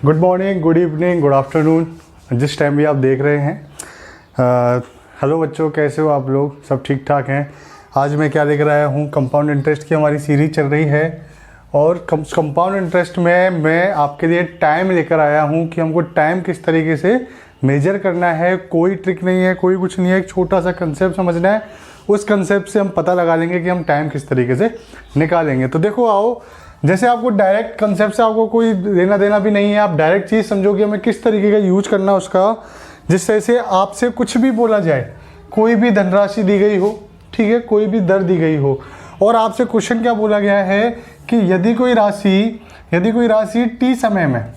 Good morning, good evening, good afternoon, जिस time भी आप देख रहे हैं। हेलो बच्चों, कैसे हो आप लोग? सब ठीक ठाक हैं। आज मैं क्या लेकर आया हूँ, कंपाउंड इंटरेस्ट की हमारी सीरीज चल रही है और कंपाउंड इंटरेस्ट में मैं आपके लिए टाइम लेकर आया हूँ कि हमको टाइम किस तरीके से मेजर करना है। कोई ट्रिक नहीं है, कोई कुछ नहीं है, एक छोटा सा कंसेप्ट समझना है। उस कंसेप्ट से हम पता लगा लेंगे कि हम टाइम किस तरीके से निकालेंगे। तो देखो आओ, जैसे आपको डायरेक्ट कंसेप्ट से आपको कोई लेना देना भी नहीं है, आप डायरेक्ट चीज़ समझो कि हमें किस तरीके का यूज करना है उसका। जिस तरह से आपसे कुछ भी बोला जाए, कोई भी धनराशि दी गई हो, ठीक है, कोई भी दर दी गई हो और आपसे क्वेश्चन क्या बोला गया है कि यदि कोई राशि टी समय में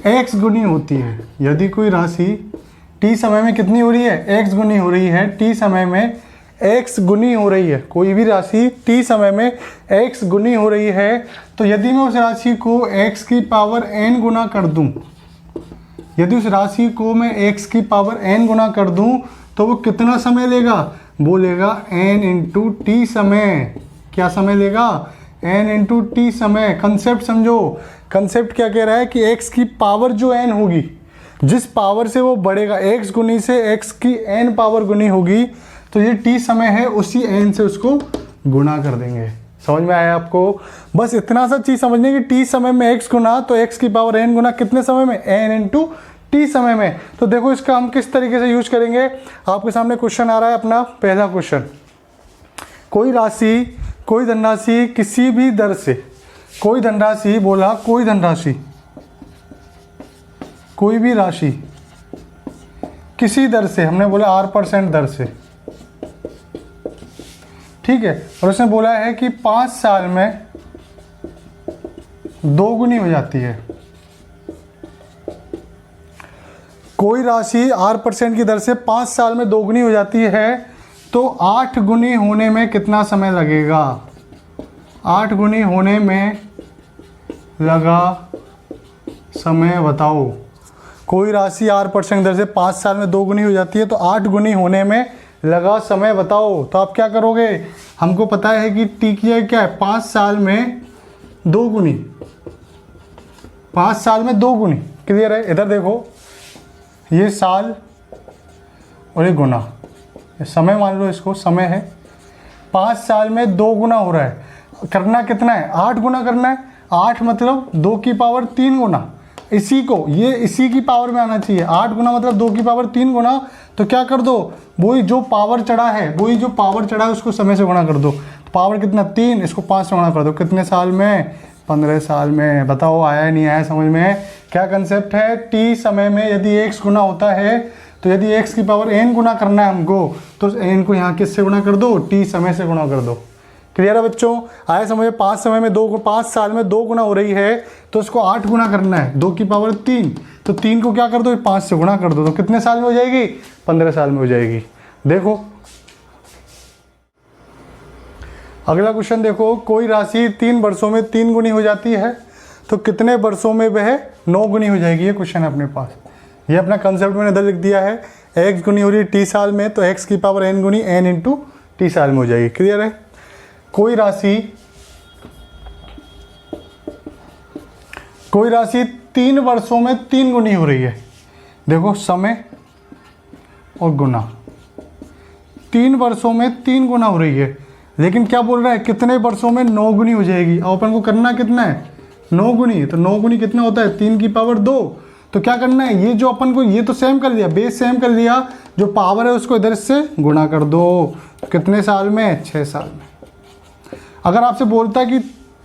x गुनी होती है, यदि कोई राशि टी समय में कितनी हो रही है, x गुनी हो रही है, टी समय में x गुनी हो रही है, कोई भी राशि टी समय में x गुनी हो रही है, तो यदि मैं उस राशि को x की पावर n गुना कर दूं, यदि उस राशि को मैं x की पावर n गुना कर दूं तो वो कितना समय लेगा? वो लेगा n इंटू टी समय। क्या समय लेगा? n इंटू टी समय। कंसेप्ट समझो, कंसेप्ट क्या कह रहा है कि x की पावर जो n होगी, जिस पावर से वो बढ़ेगा, x गुनी से x की n पावर गुनी होगी, तो ये t समय है, उसी n से उसको गुणा कर देंगे। समझ में आया आपको? बस इतना सा चीज़ समझने की, t समय में x गुना तो x की पावर n गुना कितने समय में? n इंटू टी समय में। तो देखो इसका हम किस तरीके से यूज करेंगे। आपके सामने क्वेश्चन आ रहा है, अपना पहला क्वेश्चन। कोई धनराशि किसी भी दर से, कोई भी राशि किसी दर से, हमने बोला R% दर से, ठीक है, और उसने बोला है कि 5 साल में 2 गुनी हो जाती है। कोई राशि R% की दर से 5 साल में 2 गुनी हो जाती है, तो 8 गुनी होने में कितना समय लगेगा? 8 गुनी होने में लगा समय बताओ। कोई राशि R% दर से 5 साल में 2 गुनी हो जाती है, तो 8 गुनी होने में लगा समय बताओ। तो आप क्या करोगे? हमको पता है कि टी की क्या है, 5 साल में 2 गुनी, 5 साल में 2 गुनी। क्लियर है? इधर देखो, ये साल और ये गुना, ये समय मान लो, इसको समय है। 5 साल में 2 गुना हो रहा है, करना कितना है? 8 गुना करना है। 8 मतलब 2 की पावर 3 गुना, इसी की पावर में आना चाहिए। 8 गुना मतलब 2 की पावर 3 गुना। तो क्या कर दो, वही जो पावर चढ़ा है उसको समय से गुणा कर दो। पावर कितना? 3, इसको 5 से गुणा कर दो। कितने साल में? 15 साल में। बताओ आया नहीं आया समझ में? क्या कंसेप्ट है? टी समय में यदि x गुना होता है, तो यदि x की पावर n गुना करना है हमको, तो n को यहाँ किससे गुणा कर दो? टी समय से गुणा कर दो। क्लियर है बच्चों? आया समझ? 5 साल में 2 गुना हो रही है, तो उसको 8 गुना करना है, 2 की पावर 3, तो 3 को क्या कर दो? 5 से गुणा कर दो। तो कितने साल में हो जाएगी? 15 साल में हो जाएगी। देखो अगला क्वेश्चन देखो, कोई राशि 3 वर्षों में 3 गुनी हो जाती है, तो कितने वर्षों में वह 9 गुनी हो जाएगी? ये क्वेश्चन है अपने पास। ये अपना कंसेप्ट मैंने इधर लिख दिया है। x गुनी हो रही है टी साल में, तो x की पावर n गुनी n इंटू टी साल में हो जाएगी। क्लियर है? कोई राशि 3 वर्षों में 3 गुनी हो रही है। देखो समय और गुना, 3 वर्षों में 3 गुना हो रही है, लेकिन क्या बोल रहा है? कितने वर्षों में 9 गुनी हो जाएगी। और अपन को करना कितना है? 9 गुनी। तो 9 गुनी कितना होता है? 3 की पावर 2। तो क्या करना है? ये जो अपन को, ये तो सेम कर लिया, बेस सेम कर लिया, जो पावर है उसको इधर से गुणा कर दो। कितने साल में? 6 साल में। अगर आपसे बोलता है कि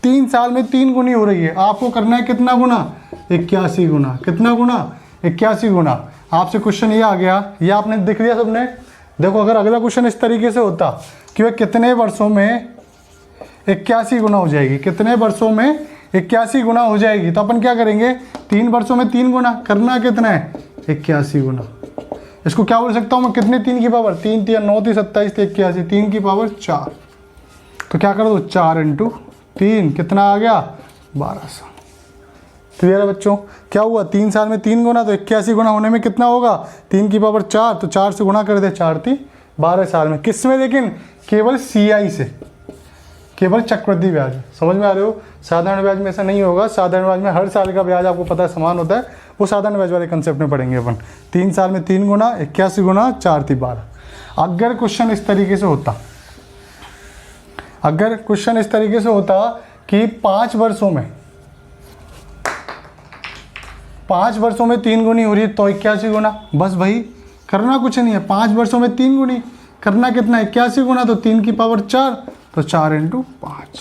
3 साल में 3 गुनी हो रही है, आपको करना है कितना गुना? 81 गुना। कितना गुना? 81 गुना। आपसे क्वेश्चन ये आ गया, ये आपने देख लिया सबने। देखो अगर अगला क्वेश्चन इस तरीके से होता कि वह कितने वर्षों में 81 गुना हो जाएगी, कितने वर्षों में 81 गुना हो जाएगी, तो अपन क्या करेंगे? 3 वर्षों में 3 गुना करना कितना है? 81 गुना। इसको क्या बोल सकता हूँ मैं? कितने 3 की पावर? 3 3 9 3 27 81, 3 की पावर 4। तो क्या कर दो? 4 इंटू 3, कितना आ गया? 12 साल। क्लियर है बच्चों? क्या हुआ? 3 साल में 3 गुना, तो 81 गुना होने में कितना होगा? 3 की पावर 4, तो 4 से गुणा कर दे, 4 3 12 साल में। किस में? लेकिन केवल CI से, केवल चक्रवृद्धि ब्याज। समझ में आ रहे हो? साधारण ब्याज में ऐसा नहीं होगा। साधारण ब्याज में हर साल का ब्याज आपको पता है समान होता है, वो साधारण ब्याज वाले कंसेप्ट में पढ़ेंगे अपन। 3 साल में 3 गुना, 81 गुना 4 × 12। अगर क्वेश्चन इस तरीके से होता, अगर क्वेश्चन इस तरीके से होता कि 5 वर्षों में 3 गुनी हो रही है तो 81 गुना, बस भाई करना कुछ नहीं है। 5 वर्षों में 3 गुनी करना कितना है? 81 गुना, तो 3 की पावर 4, तो 4 × 5,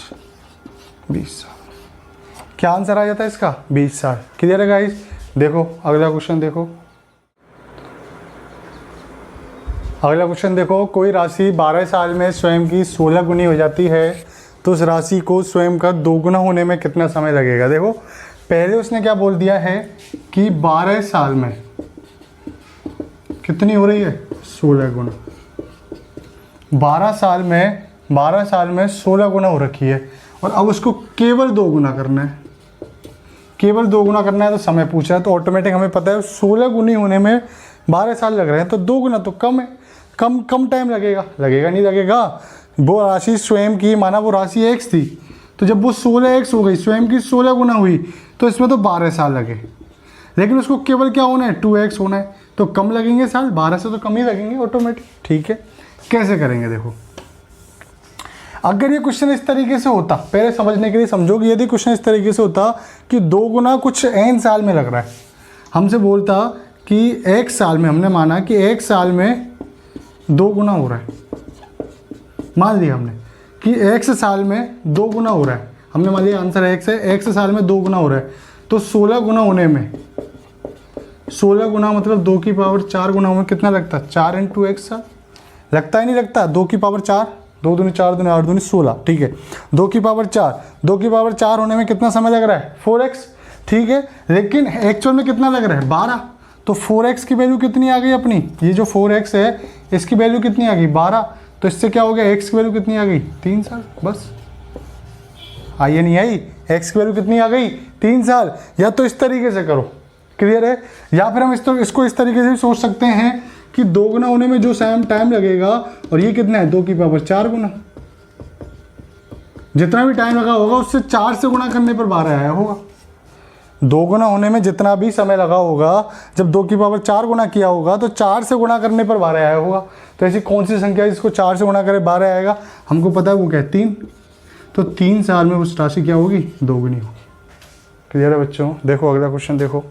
20 साल। क्या आंसर आ जाता है इसका? 20 साल। क्लियर है गाइस? देखो अगला क्वेश्चन देखो। अगला क्वेश्चन देखो, कोई राशि 12 साल में स्वयं की 16 गुनी हो जाती है तो उस राशि को स्वयं का 2 गुना होने में कितना समय लगेगा? देखो पहले उसने क्या बोल दिया है कि 12 साल में कितनी हो रही है? 16 गुना। 12 साल में 16 गुना हो रखी है और अब उसको केवल 2 गुना करना है। केवल 2 गुना करना है तो समय पूछा है, तो ऑटोमेटिक हमें पता है 16 गुनी होने में 12 साल लग रहे हैं, तो 2 गुना तो कम है, कम टाइम लगेगा। नहीं लगेगा। वो राशि स्वयं की, माना वो राशि x थी, तो जब वो 16x हो गई, स्वयं की 16 गुना हुई, तो इसमें तो 12 साल लगे। लेकिन उसको केवल क्या होना है? 2x होना है, तो कम लगेंगे साल, 12 से तो कम ही लगेंगे ऑटोमेटिक। ठीक है, कैसे करेंगे देखो। अगर ये क्वेश्चन इस तरीके से होता, पहले समझने के लिए समझो कि यदि क्वेश्चन इस तरीके से होता कि 2 गुना कुछ n साल में लग रहा है, हमसे बोलता कि 1 साल में, हमने माना कि 1 साल में 2 गुना हो रहा है, मान लिया हमने कि 1 साल में 2 गुना हो रहा है, हमने मान लिया आंसर x है, 1 साल में 2 गुना हो रहा है, तो 16 गुना होने में, 16 गुना मतलब 2 की पावर 4 गुना में कितना लगता है? 4 × x साल लगता है, नहीं लगता? 2 की पावर 4, 2 दूनी 4 दूनी 8 दूनी 16, ठीक है। 2 की पावर 4 होने में कितना समय लग रहा है? 4x, ठीक है। लेकिन एक्चुअल में कितना लग रहा है? 12, तो 4x की वैल्यू कितनी आ गई अपनी? ये जो 4x है इसकी वैल्यू कितनी आ गई? 12, तो इससे क्या हो गया? x की वैल्यू कितनी आ गई? 3 साल। बस आई या नहीं आई? x की वैल्यू कितनी आ गई? 3 साल। या तो इस तरीके से करो, क्लियर है, या फिर हम इसको इस तरीके से भी सोच सकते हैं कि 2 गुना होने में जो टाइम लगेगा, और ये कितना है? 2 की पावर 4 गुना, जितना भी टाइम लगा होगा उससे 4 से गुना करने पर 12 आया होगा। 2 गुना होने में जितना भी समय लगा होगा, जब 2 की पावर 4 गुना किया होगा तो 4 से गुना करने पर 12 आया होगा। तो ऐसी कौन सी संख्या है जिसको 4 से गुना करे 12 आएगा? हमको पता है वो क्या है? 3। तो 3 साल में उस राशि क्या होगी? 2 गुनी होगी। क्लियर है बच्चों? देखो अगला क्वेश्चन देखो।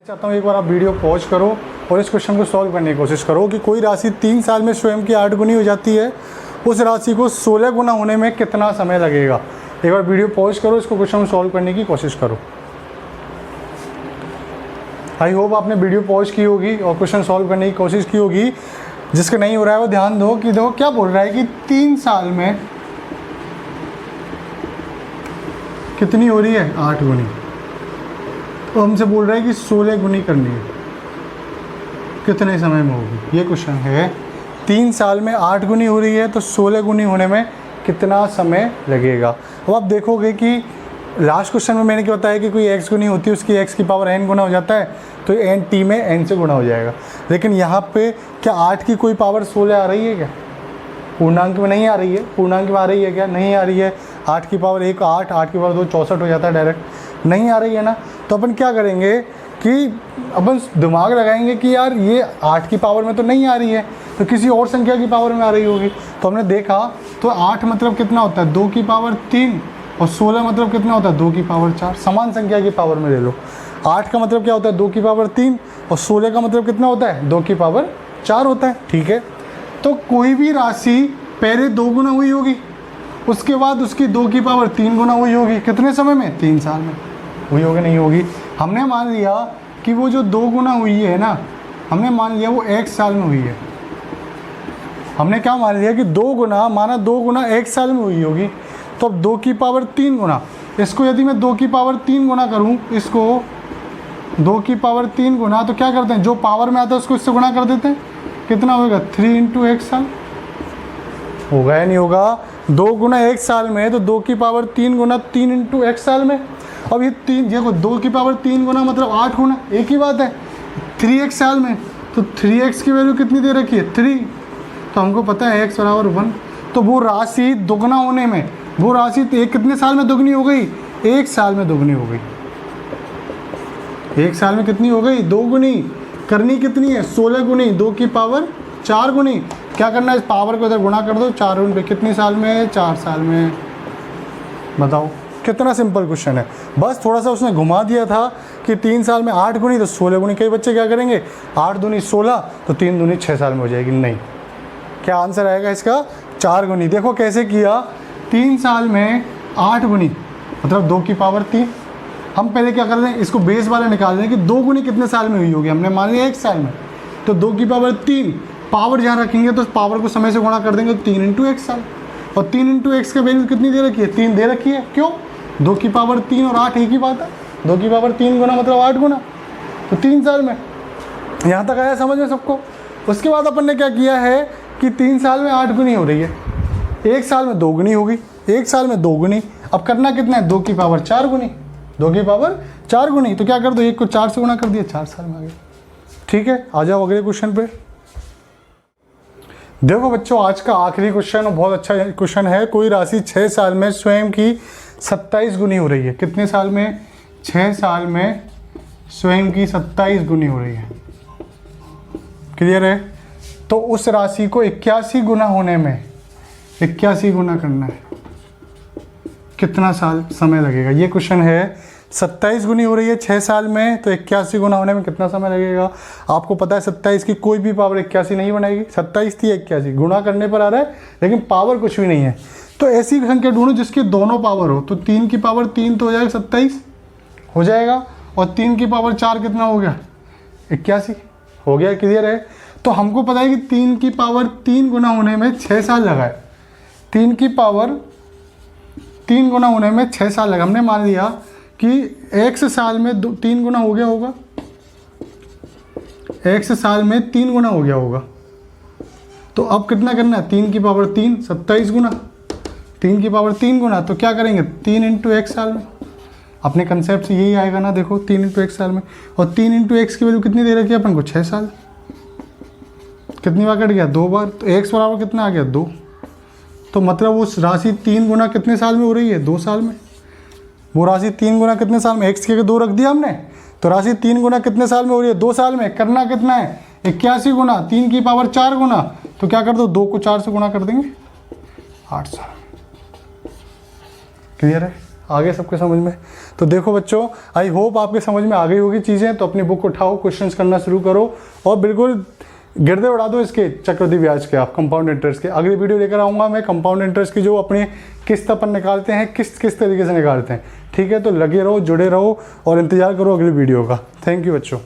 चाहता हूँ एक बार आप वीडियो पॉज करो और इस क्वेश्चन को सॉल्व करने की कोशिश करो कि कोई राशि 3 साल में स्वयं की 8 गुनी हो जाती है, उस राशि को 16 गुना होने में कितना समय लगेगा? एक बार वीडियो पॉज करो, इसको क्वेश्चन को सॉल्व करने की कोशिश करो। आई होप आपने वीडियो पॉज की होगी और क्वेश्चन सॉल्व करने की कोशिश की होगी। जिसका नहीं हो रहा है वो ध्यान दो कि देखो क्या बोल रहा है कि 3 साल में कितनी हो रही है? 8 गुनी। तो हमसे बोल रहा है कि 16 गुनी करनी है, कितने समय में होगी? ये क्वेश्चन है। 3 साल में 8 गुनी हो रही है तो 16 गुनी होने में कितना समय लगेगा? अब आप देखोगे कि लास्ट क्वेश्चन में मैंने क्या बताया कि कोई x गुनी होती है, उसकी x की पावर n गुना हो जाता है, तो n t में n से गुना हो जाएगा। लेकिन यहाँ पे क्या 8 की कोई पावर 16 आ रही है क्या? पूर्णांक में नहीं आ रही है। पूर्णांक में आ रही है क्या? नहीं आ रही है। 8 की पावर 1 8, 8 की पावर 2 64 हो जाता है डायरेक्ट, नहीं आ रही है ना। तो अपन क्या करेंगे कि अपन दिमाग लगाएंगे कि यार ये 8 की पावर में तो नहीं आ रही है, तो किसी और संख्या की पावर में आ रही होगी। तो हमने देखा तो 8 मतलब कितना होता है? 2 की पावर 3, और 16 मतलब कितना होता है? 2 की पावर 4। समान संख्या की पावर में ले लो। 8 का मतलब क्या होता है? 2 की पावर 3, और 16 का मतलब कितना होता है? 2 की पावर 4 होता है, ठीक है। तो कोई भी राशि पहले 2 गुना हुई होगी, उसके बाद उसकी 2 की पावर 3 गुना हुई होगी। कितने समय में? 3 साल में हुई होगी, नहीं होगी। हमने मान लिया कि वो जो 2 गुना हुई है ना, हमने मान लिया वो 1 साल में हुई है। हमने क्या मान लिया कि 2 गुना, माना 2 गुना 1 साल में हुई होगी, तो अब 2 की पावर 3 गुना, इसको यदि मैं 2 की पावर 3 गुना करूं, इसको 2 की पावर 3 गुना, तो क्या करते हैं? जो पावर में आता है उसको इससे गुना कर देते हैं। कितना होगा? 3 × 1 साल होगा या नहीं होगा? 2 गुना 1 साल में, तो 2 की पावर 3 गुना 3 × 1 साल में। अब ये 3 देखो, 2 की पावर 3 गुना मतलब 8 गुना, एक ही बात है। 3x साल में, तो 3x की वैल्यू कितनी दे रखी है? 3, तो हमको पता है x बराबर 1। तो वो राशि दोगुना होने में, वो राशि एक कितने साल में दोगुनी हो गई? 1 साल में दोगुनी हो गई। 1 साल में कितनी हो गई? 2 गुनी। करनी कितनी है? 16 गुनी 2 की पावर 4 गुनी। क्या करना है? इस पावर को इधर गुणा कर दो 4 गुनी पे। कितने साल में? 4 साल में। बताओ कितना सिंपल क्वेश्चन है। बस थोड़ा सा उसने घुमा दिया था कि 3 साल में 8 गुनी तो 16 गुनी। कई बच्चे क्या करेंगे 8 दूनी 16 तो 3 दूनी 6 साल में हो जाएगी। नहीं, क्या आंसर आएगा इसका? 4 गुनी। देखो कैसे किया, 3 साल में 8 गुनी मतलब 2 की पावर 3। हम पहले क्या कर रहे हैं, इसको बेस वाला निकाल रहे हैं कि 2 गुनी कितने साल में हुई होगी। हमने मान लिया 1 साल में, तो 2 की पावर 3 पावर जहाँ रखेंगे तो पावर को समय से गुणा कर देंगे तो 3 इंटू 1 साल। और 3 इंटू एक्स का वैल्यू कितनी दे रखी है? 3 दे रखी है। क्यों? 2 की पावर 3 और 8 एक ही बात है। 2 की पावर 3 गुना मतलब 8 गुना, तो 3 साल में। यहाँ तक आया समझ में सबको? उसके बाद अपन ने क्या किया है कि 3 साल में 8 गुनी हो रही है, 1 साल में 2 गुनी होगी, 1 साल में 2 गुनी। अब करना कितना है? 2 की पावर 4 गुनी, 2 की पावर 4 गुनी। तो क्या कर दो, 1 को 4 से गुणा कर दिया, 4 साल में आ गया। ठीक है, आ जाओ अगले क्वेश्चन पे। देखो बच्चों, आज का आखिरी क्वेश्चन और बहुत अच्छा क्वेश्चन है। कोई राशि 6 साल में स्वयं की 27 गुनी हो रही है। कितने साल में? 6 साल में स्वयं की 27 गुनी हो रही है। क्लियर है? तो उस राशि को 81 गुना होने में 81 गुना करना है, कितना साल समय लगेगा? ये क्वेश्चन है। 27 गुनी हो रही है 6 साल में, तो 81 गुना होने में कितना समय लगेगा? आपको पता है 27 की कोई भी पावर 81 नहीं बनाएगी। 27 थी 81 गुणा करने पर आ रहा है, लेकिन पावर कुछ भी नहीं है। तो ऐसी संख्या ढूंढो जिसके दोनों पावर हो। तो 3 की पावर 3 तो हो जाएगा 27 हो जाएगा, और 3 की पावर 4 कितना हो गया? 81 हो गया। क्लियर है? तो हमको पता है कि 3 की पावर 3 गुना होने में 6 साल लगा है। 3 की पावर 3 गुना होने में 6 साल लगा। हमने मान लिया कि x साल में 3 गुना हो गया होगा, x साल में 3 गुना हो गया होगा। तो अब कितना करना है? 3 की पावर 3 27 गुना, 3 की पावर 3 गुना। तो क्या करेंगे? 3 इंटू x साल में। अपने कंसेप्ट से यही आएगा ना। देखो 3 इंटू x साल में, और 3 इंटू एक्स की वैल्यू कितनी दे रखी है अपन को? 6 साल। कितनी बार कट गया? 2 बार। तो x बराबर कितना आ गया? 2। तो मतलब उस राशि 3 गुना कितने साल में हो रही है? 2 साल में। वो राशि 3 गुना कितने साल में? x के 2 रख दिया हमने, तो राशि 3 गुना कितने साल में हो रही है? 2 साल में। करना कितना है? 81 गुना 3 की पावर 4 गुना। तो क्या कर दो, 2 को 4 से गुणा कर देंगे, 8 साल। क्लियर है? आगे सबके समझ में? तो देखो बच्चों, आई होप आपके समझ में आ गई होगी चीज़ें। तो अपनी बुक उठाओ, क्वेश्चंस करना शुरू करो, और बिल्कुल गिरदे उड़ा दो इसके चक्रवृद्धि ब्याज के, आप कंपाउंड इंटरेस्ट के। अगली वीडियो लेकर आऊँगा मैं कंपाउंड इंटरेस्ट की, जो अपने किस्त अपन निकालते हैं, किस तरीके से निकालते हैं। ठीक है? तो लगे रहो, जुड़े रहो, और इंतजार करो अगली वीडियो का। थैंक यू बच्चों।